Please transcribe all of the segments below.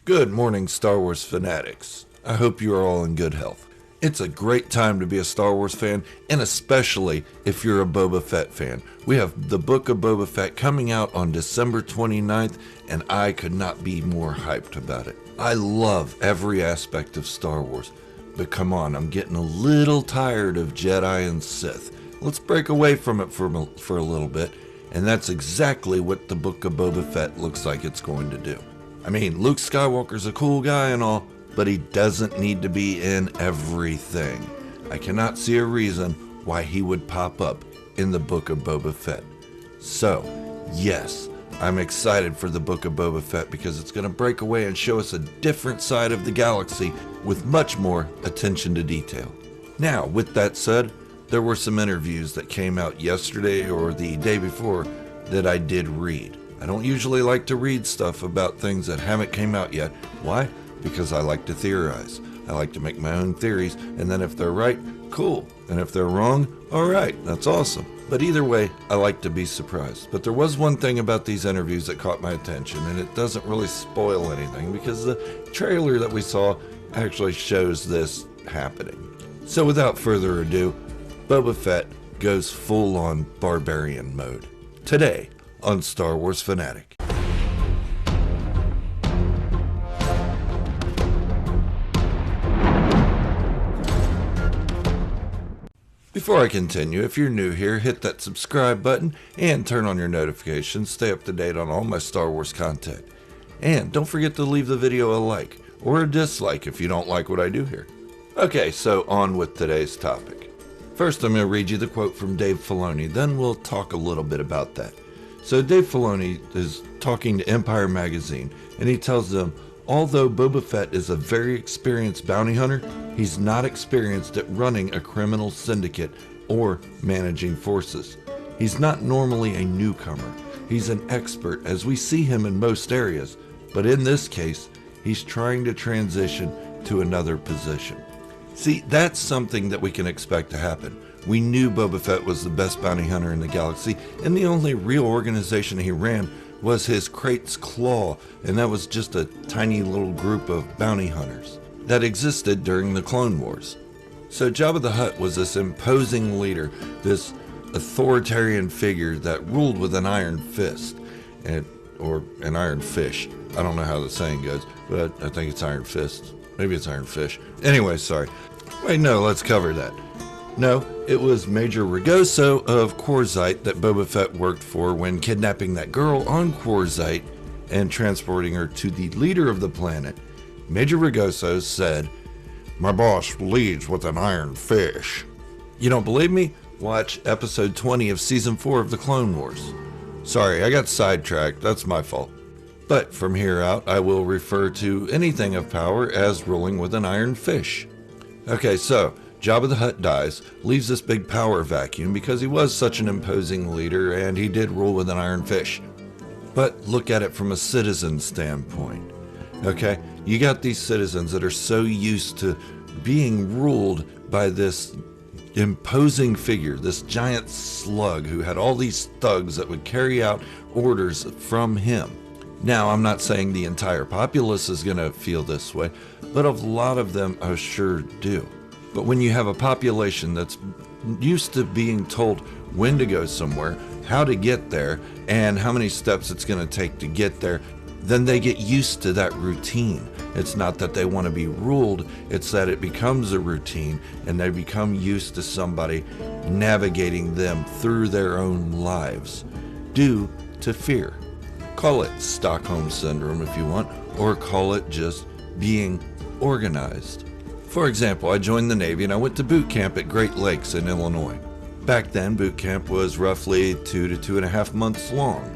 Good morning, Star Wars fanatics. I hope you are all in good health. It's a great time to be a Star Wars fan, and especially if you're a Boba Fett fan. We have the Book of Boba Fett coming out on December 29th, and I could not be more hyped about it. I love every aspect of Star Wars, but come on, I'm getting a little tired of Jedi and Sith. Let's break away from it for a little bit, and that's exactly what the Book of Boba Fett looks like it's going to do. I mean, Luke Skywalker's a cool guy and all, but he doesn't need to be in everything. I cannot see a reason why he would pop up in the Book of Boba Fett. So, yes, I'm excited for the Book of Boba Fett because it's going to break away and show us a different side of the galaxy with much more attention to detail. Now, with that said, there were some interviews that came out yesterday or the day before that I did read. I don't usually like to read stuff about things that haven't came out yet. Why? Because I like to theorize. I like to make my own theories, and then if they're right, cool. And if they're wrong, alright, that's awesome. But either way, I like to be surprised. But there was one thing about these interviews that caught my attention, and it doesn't really spoil anything because the trailer that we saw actually shows this happening. So without further ado, Boba Fett goes full-on barbarian mode. Today on Star Wars Fanatic. Before I continue, if you're new here, hit that subscribe button and turn on your notifications. Stay up to date on all my Star Wars content. And don't forget to leave the video a like or a dislike if you don't like what I do here. Okay, so on with today's topic. First, I'm going to read you the quote from Dave Filoni, then we'll talk a little bit about that. So Dave Filoni is talking to Empire Magazine, and he tells them, although Boba Fett is a very experienced bounty hunter, he's not experienced at running a criminal syndicate or managing forces. He's not normally a newcomer. He's an expert, as we see him in most areas, but in this case, he's trying to transition to another position. See, that's something that we can expect to happen. We knew Boba Fett was the best bounty hunter in the galaxy, and the only real organization he ran was his Crate's Claw, and that was just a tiny little group of bounty hunters that existed during the Clone Wars. So Jabba the Hutt was this imposing leader, this authoritarian figure that ruled with an iron fist, or an iron fish. I don't know how the saying goes, but I think it's iron fist. Maybe it's iron fish. Anyway, sorry. Wait, no, let's cover that. No, it was Major Ragoso of Quarzite that Boba Fett worked for when kidnapping that girl on Quarzite and transporting her to the leader of the planet. Major Ragoso said, "My boss leads with an iron fish." You don't believe me? Watch episode 20 of season 4 of the Clone Wars. Sorry, I got sidetracked. That's my fault. But from here out, I will refer to anything of power as ruling with an iron fish. Okay, so Jabba the Hutt dies, leaves this big power vacuum because he was such an imposing leader and he did rule with an iron fish. But look at it from a citizen standpoint. Okay, you got these citizens that are so used to being ruled by this imposing figure, this giant slug who had all these thugs that would carry out orders from him. Now, I'm not saying the entire populace is going to feel this way, but a lot of them sure do. But when you have a population that's used to being told when to go somewhere, how to get there, and how many steps it's going to take to get there, then they get used to that routine. It's not that they want to be ruled, it's that it becomes a routine, and they become used to somebody navigating them through their own lives due to fear. Call it Stockholm Syndrome if you want, or call it just being organized. For example, I joined the Navy and I went to boot camp at Great Lakes in Illinois. Back then, boot camp was roughly 2 to 2.5 months long.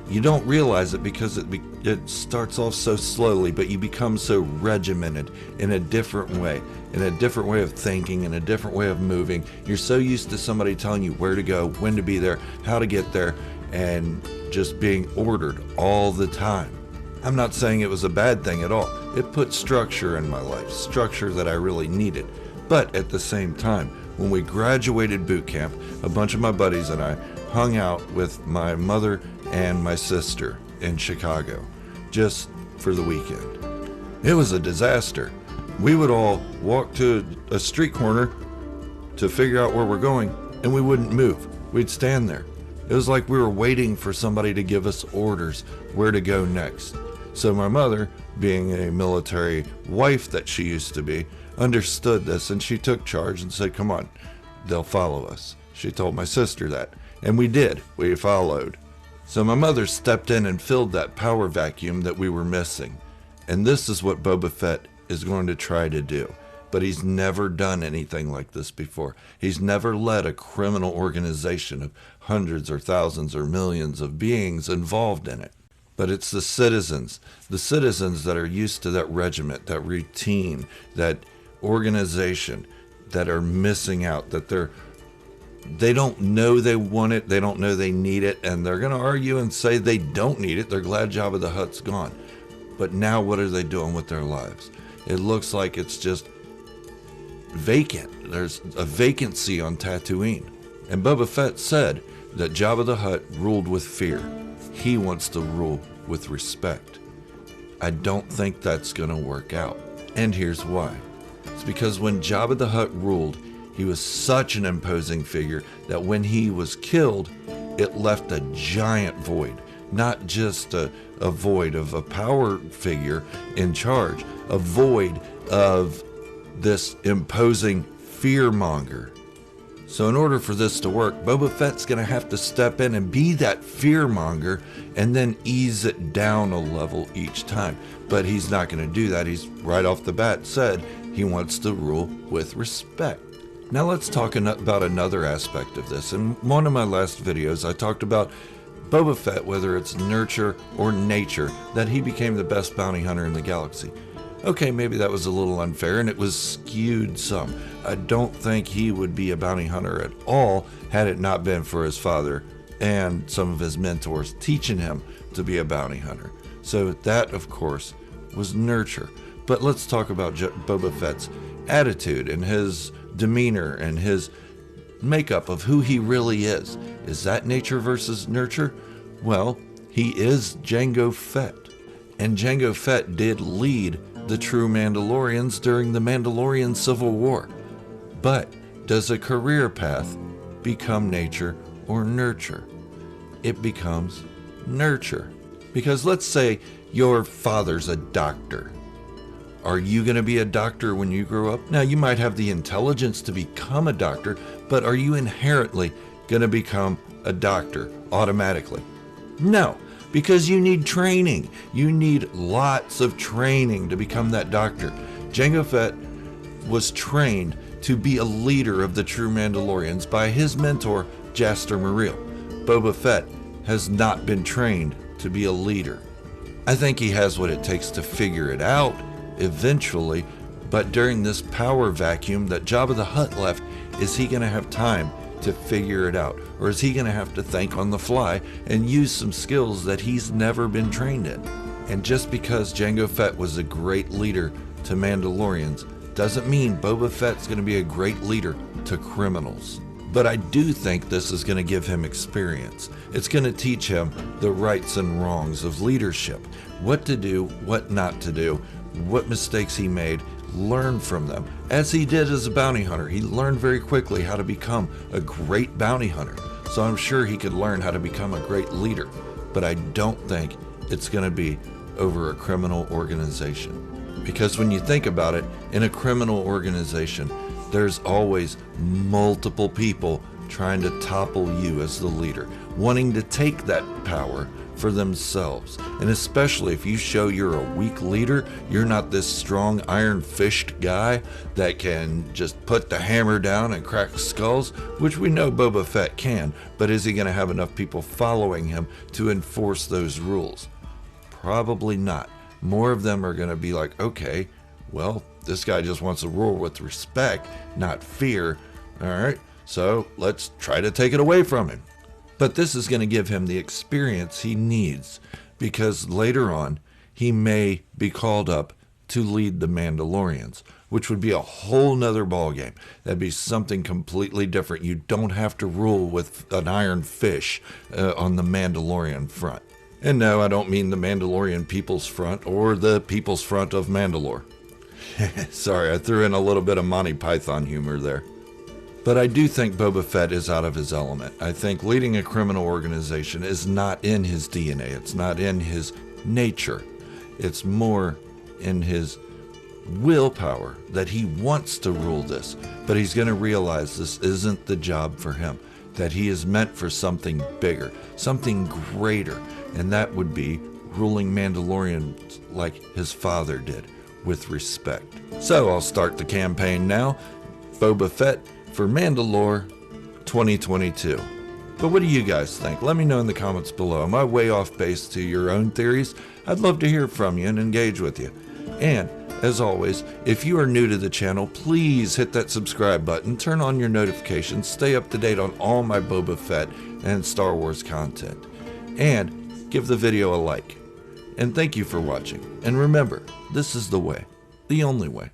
You don't realize it because it starts off so slowly, but you become so regimented in a different way of thinking, in a different way of moving. You're so used to somebody telling you where to go, when to be there, how to get there, and just being ordered all the time. I'm not saying it was a bad thing at all. It put structure in my life, structure that I really needed. But at the same time, when we graduated boot camp, a bunch of my buddies and I hung out with my mother and my sister in Chicago. Just for the weekend. It was a disaster. We would all walk to a street corner to figure out where we're going, and we wouldn't move. We'd stand there. It was like we were waiting for somebody to give us orders where to go next. So my mother, being a military wife that she used to be, understood this, and she took charge and said, come on, they'll follow us. She told my sister that, and we did. We followed. So my mother stepped in and filled that power vacuum that we were missing. And this is what Boba Fett is going to try to do. But he's never done anything like this before. He's never led a criminal organization of hundreds or thousands or millions of beings involved in it. But it's the citizens that are used to that regiment, that routine, that organization, that are missing out, that they don't know they want it, they don't know they need it, and they're going to argue and say they don't need it. They're glad Jabba the Hutt's gone. But now what are they doing with their lives? It looks like it's just vacant. There's a vacancy on Tatooine. And Boba Fett said that Jabba the Hutt ruled with fear. He wants to rule with respect. I don't think that's going to work out. And here's why. It's because when Jabba the Hutt ruled, he was such an imposing figure that when he was killed, it left a giant void. Not just a void of a power figure in charge, a void of this imposing fearmonger. So in order for this to work, Boba Fett's going to have to step in and be that fearmonger and then ease it down a level each time. But he's not going to do that. He's right off the bat said he wants to rule with respect. Now let's talk about another aspect of this. In one of my last videos, I talked about Boba Fett, whether it's nurture or nature, that he became the best bounty hunter in the galaxy. Okay, maybe that was a little unfair and it was skewed some. I don't think he would be a bounty hunter at all had it not been for his father and some of his mentors teaching him to be a bounty hunter. So that, of course, was nurture. But let's talk about Boba Fett's attitude and his demeanor and his makeup of who he really is. Is that nature versus nurture? Well, he is Jango Fett. And Jango Fett did lead the true Mandalorians during the Mandalorian Civil War. But does a career path become nature or nurture? It becomes nurture. Because let's say your father's a doctor. Are you going to be a doctor when you grow up? Now, you might have the intelligence to become a doctor, but are you inherently going to become a doctor automatically? No, because you need training. You need lots of training to become that doctor. Jango Fett was trained to be a leader of the true Mandalorians by his mentor, Jaster Muriel. Boba Fett has not been trained to be a leader. I think he has what it takes to figure it out eventually, but during this power vacuum that Jabba the Hutt left, is he going to have time to figure it out? Or is he going to have to think on the fly and use some skills that he's never been trained in? And just because Jango Fett was a great leader to Mandalorians doesn't mean Boba Fett's going to be a great leader to criminals. But I do think this is going to give him experience. It's going to teach him the rights and wrongs of leadership, what to do, what not to do, what mistakes he made, learn from them. As he did as a bounty hunter, he learned very quickly how to become a great bounty hunter. So I'm sure he could learn how to become a great leader. But I don't think it's going to be over a criminal organization. Because when you think about it, in a criminal organization, there's always multiple people trying to topple you as the leader, wanting to take that power for themselves. And especially if you show you're a weak leader, you're not this strong iron-fisted guy that can just put the hammer down and crack skulls, which we know Boba Fett can, but is he going to have enough people following him to enforce those rules? Probably not. More of them are going to be like, okay, well, this guy just wants to rule with respect, not fear. All right, so let's try to take it away from him. But this is going to give him the experience he needs, because later on, he may be called up to lead the Mandalorians, which would be a whole nother ballgame. That'd be something completely different. You don't have to rule with an iron fist on the Mandalorian front. And no, I don't mean the Mandalorian People's Front or the People's Front of Mandalore. Sorry, I threw in a little bit of Monty Python humor there. But I do think Boba Fett is out of his element. I think leading a criminal organization is not in his DNA. It's not in his nature. It's more in his willpower that he wants to rule this. But he's going to realize this isn't the job for him. That he is meant for something bigger, something greater. And that would be ruling Mandalorians like his father did, with respect. So I'll start the campaign now. Boba Fett for Mandalore 2022. But what do you guys think? Let me know in the comments below. Am I way off base to your own theories? I'd love to hear from you and engage with you. And as always, if you are new to the channel, please hit that subscribe button, turn on your notifications, stay up to date on all my Boba Fett and Star Wars content. And give the video a like. And thank you for watching. And remember, this is the way, the only way.